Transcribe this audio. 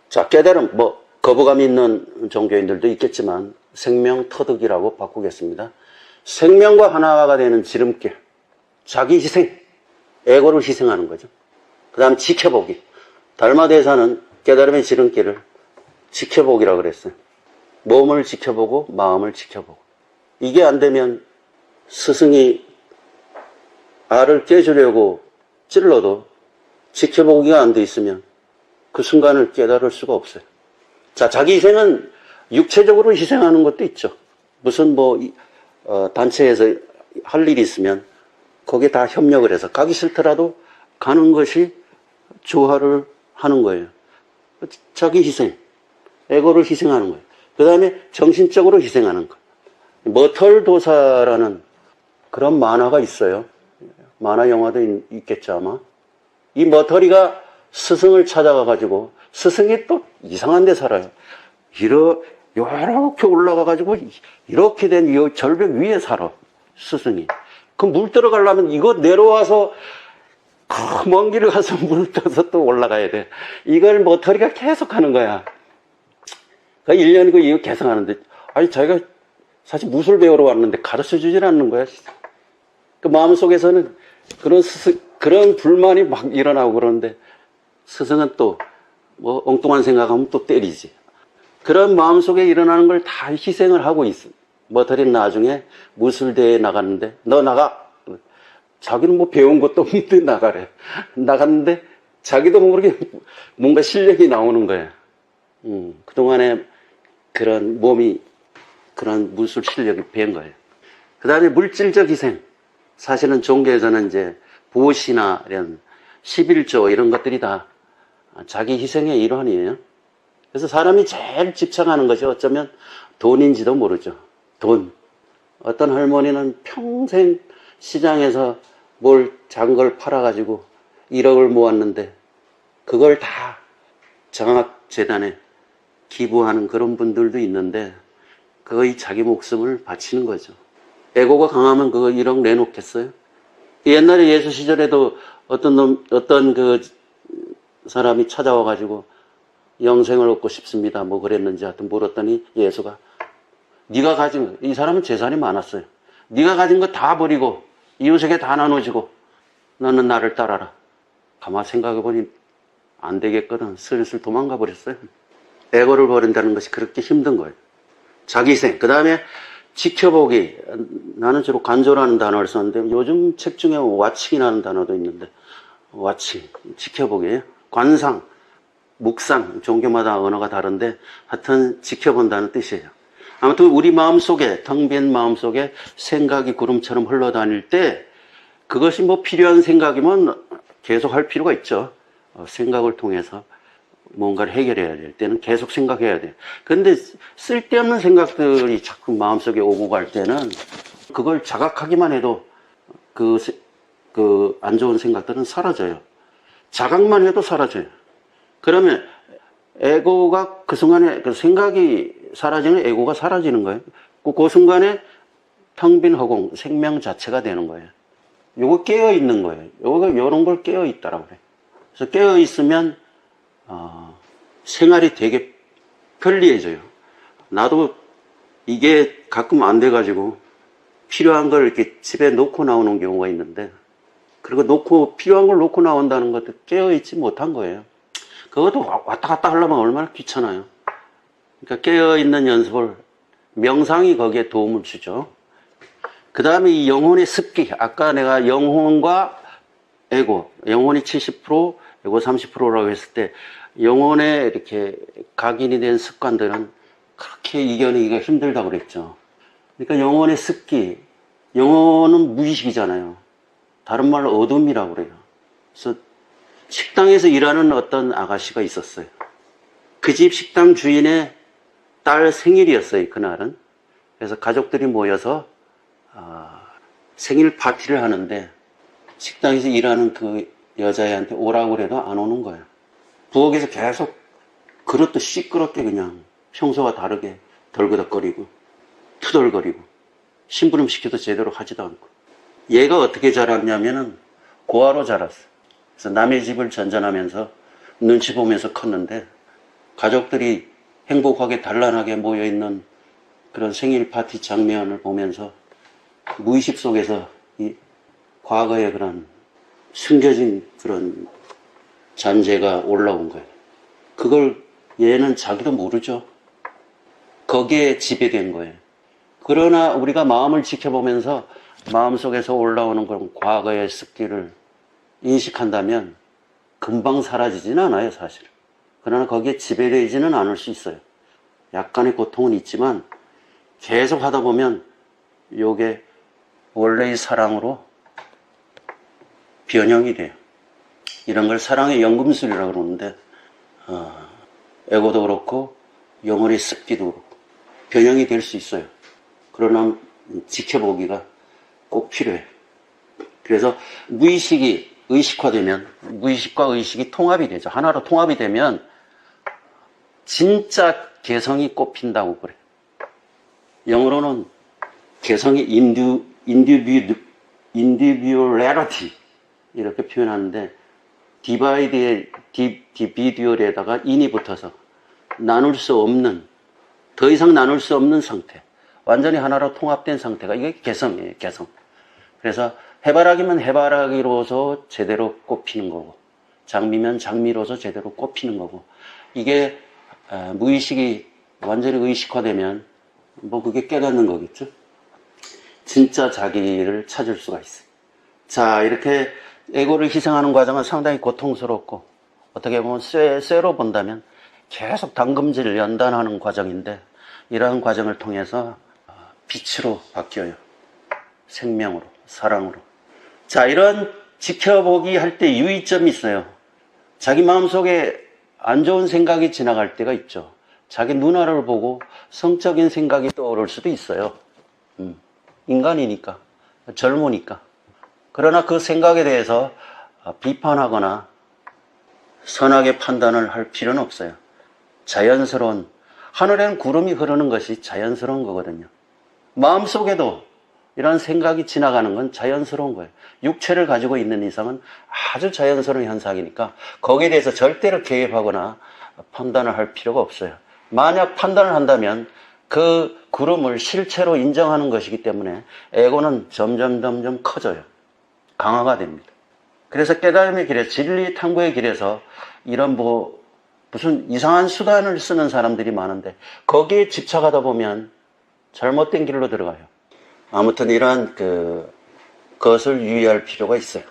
자, 깨달음, 뭐, 거부감 있는 종교인들도 있겠지만, 생명 터득이라고 바꾸겠습니다. 생명과 하나가 되는 지름길, 자기 희생, 에고를 희생하는 거죠. 그 다음 지켜보기. 달마대사는 깨달음의 지름길을 지켜보기라고 그랬어요. 몸을 지켜보고 마음을 지켜보고. 이게 안 되면 스승이 알을 깨주려고 찔러도 지켜보기가 안 돼 있으면 그 순간을 깨달을 수가 없어요. 자, 자기 희생은 육체적으로 희생하는 것도 있죠. 무슨 단체에서 할 일이 있으면 거기에 다 협력을 해서 가기 싫더라도 가는 것이 조화를 하는 거예요. 자기 희생, 에고를 희생하는 거예요. 그 다음에 정신적으로 희생하는 거. 머털도사라는 그런 만화가 있어요. 만화 영화도 있겠죠 아마. 이 머털이가 스승을 찾아가가지고 스승이 또 이상한 데 살아요. 이렇게 올라가가지고 이렇게 된 이 절벽 위에 살아 스승이. 그 물 들어가려면 이거 내려와서 그 먼 길을 가서 물 떠서 또 올라가야 돼. 이걸 머털이가 계속 하는 거야. 그 1년이고 이거 계속 하는데, 아니 자기가 사실 무술 배우러 왔는데 가르쳐 주질 않는 거야. 그 마음속에서는 그런 불만이 막 일어나고 그러는데, 스승은 또 뭐 엉뚱한 생각하면 또 때리지. 그런 마음속에 일어나는 걸 다 희생을 하고 있어. 머털이는 나중에 무술대회에 나갔는데, 너 나가. 자기는 뭐 배운 것도 없는데 나가래. 나갔는데 자기도 모르게 뭔가 실력이 나오는 거야. 그동안에 그런 몸이 그런 무술 실력이 배운 거예요. 그 다음에 물질적 희생. 사실은 종교에서는 이제 보시나 이런 11조 이런 것들이 다 자기 희생의 일환이에요. 그래서 사람이 제일 집착하는 것이 어쩌면 돈인지도 모르죠. 돈. 어떤 할머니는 평생 시장에서 뭘 작은 걸 팔아가지고 1억을 모았는데 그걸 다 장학재단에 기부하는 그런 분들도 있는데 거의 자기 목숨을 바치는 거죠. 에고가 강하면 그거 1억 내놓겠어요? 옛날에 예수 시절에도 어떤 그 사람이 찾아와가지고 영생을 얻고 싶습니다. 뭐 그랬는지 하여튼 물었더니 예수가 네가 가진 이 사람은 재산이 많았어요. 네가 가진 거 다 버리고 이웃에게 다 나눠주고 너는 나를 따라라. 가만 생각해보니 안 되겠거든. 슬슬 도망가 버렸어요. 에고를 버린다는 것이 그렇게 힘든 거예요. 자기 희생. 그 다음에 지켜보기. 나는 주로 간조라는 단어를 썼는데 요즘 책 중에 와칭이라는 단어도 있는데 와칭, 지켜보기예요. 관상, 묵상, 종교마다 언어가 다른데 하여튼 지켜본다는 뜻이에요. 아무튼 우리 마음속에, 텅 빈 마음속에 생각이 구름처럼 흘러다닐 때 그것이 뭐 필요한 생각이면 계속 할 필요가 있죠. 생각을 통해서 뭔가를 해결해야 될 때는 계속 생각해야 돼요. 그런데 쓸데없는 생각들이 자꾸 마음속에 오고 갈 때는 그걸 자각하기만 해도 그 안 좋은 생각들은 사라져요. 자각만 해도 사라져요. 그러면 에고가 그 순간에 그 생각이 사라지는 에고가 사라지는 거예요. 그 순간에 텅 빈 허공, 생명 자체가 되는 거예요. 요거 깨어 있는 거예요. 요거 요런 걸 깨어 있다라고 그래요. 그래서 깨어 있으면 생활이 되게 편리해져요. 나도 이게 가끔 안 돼가지고 필요한 걸 이렇게 집에 놓고 나오는 경우가 있는데, 그리고 필요한 걸 놓고 나온다는 것도 깨어있지 못한 거예요. 그것도 왔다 갔다 하려면 얼마나 귀찮아요. 그러니까 깨어있는 연습을, 명상이 거기에 도움을 주죠. 그 다음에 이 영혼의 습기. 아까 내가 영혼과 에고, 영혼이 70%, 에고 30%라고 했을 때, 영혼에 이렇게 각인이 된 습관들은 그렇게 이겨내기가 힘들다고 그랬죠. 그러니까 영혼의 습기, 영혼은 무의식이잖아요. 다른 말로 어둠이라고 그래요. 그래서 식당에서 일하는 어떤 아가씨가 있었어요. 그 집 식당 주인의 딸 생일이었어요, 그날은. 그래서 가족들이 모여서 생일 파티를 하는데 식당에서 일하는 그 여자애한테 오라고 그래도 안 오는 거예요. 부엌에서 계속 그릇도 시끄럽게 그냥 평소와 다르게 덜그덕거리고 투덜거리고 심부름 시켜도 제대로 하지도 않고. 얘가 어떻게 자랐냐면은 고아로 자랐어. 그래서 남의 집을 전전하면서 눈치 보면서 컸는데 가족들이 행복하게 단란하게 모여있는 그런 생일 파티 장면을 보면서 무의식 속에서 이 과거의 그런 숨겨진 그런 잔재가 올라온 거예요. 그걸 얘는 자기도 모르죠. 거기에 지배된 거예요. 그러나 우리가 마음을 지켜보면서 마음속에서 올라오는 그런 과거의 습기를 인식한다면 금방 사라지지는 않아요, 사실. 그러나 거기에 지배되지는 않을 수 있어요. 약간의 고통은 있지만 계속 하다 보면 요게 원래의 사랑으로 변형이 돼요. 이런 걸 사랑의 연금술이라고 그러는데 에고도 그렇고 영혼의 습기도 그렇고 변형이 될 수 있어요. 그러나 지켜보기가 꼭 필요해요. 그래서 무의식이 의식화되면 무의식과 의식이 통합이 되죠. 하나로 통합이 되면 진짜 개성이 꽃핀다고 그래요. 영어로는 개성이 individuality 이렇게 표현하는데 디비듀얼에다가 인이 붙어서 나눌 수 없는, 더 이상 나눌 수 없는 상태, 완전히 하나로 통합된 상태가 이게 개성이에요. 개성. 그래서 해바라기면 해바라기로서 제대로 꽃피는 거고 장미면 장미로서 제대로 꽃피는 거고 이게 무의식이 완전히 의식화되면 뭐 그게 깨닫는 거겠죠. 진짜 자기를 찾을 수가 있어요. 자, 이렇게 에고를 희생하는 과정은 상당히 고통스럽고 어떻게 보면 쇠로 본다면 계속 담금질 연단하는 과정인데 이러한 과정을 통해서 빛으로 바뀌어요. 생명으로, 사랑으로. 자, 이런 지켜보기 할 때 유의점이 있어요. 자기 마음속에 안 좋은 생각이 지나갈 때가 있죠. 자기 누나를 보고 성적인 생각이 떠오를 수도 있어요. 인간이니까, 젊으니까. 그러나 그 생각에 대해서 비판하거나 선하게 판단을 할 필요는 없어요. 자연스러운, 하늘에는 구름이 흐르는 것이 자연스러운 거거든요. 마음속에도 이런 생각이 지나가는 건 자연스러운 거예요. 육체를 가지고 있는 이상은 아주 자연스러운 현상이니까 거기에 대해서 절대로 개입하거나 판단을 할 필요가 없어요. 만약 판단을 한다면 그 구름을 실체로 인정하는 것이기 때문에 에고는 점점 커져요. 강화가 됩니다. 그래서 깨달음의 길에, 진리 탐구의 길에서 이런 무슨 이상한 수단을 쓰는 사람들이 많은데 거기에 집착하다 보면 잘못된 길로 들어가요. 아무튼 이러한 것을 유의할 필요가 있어요.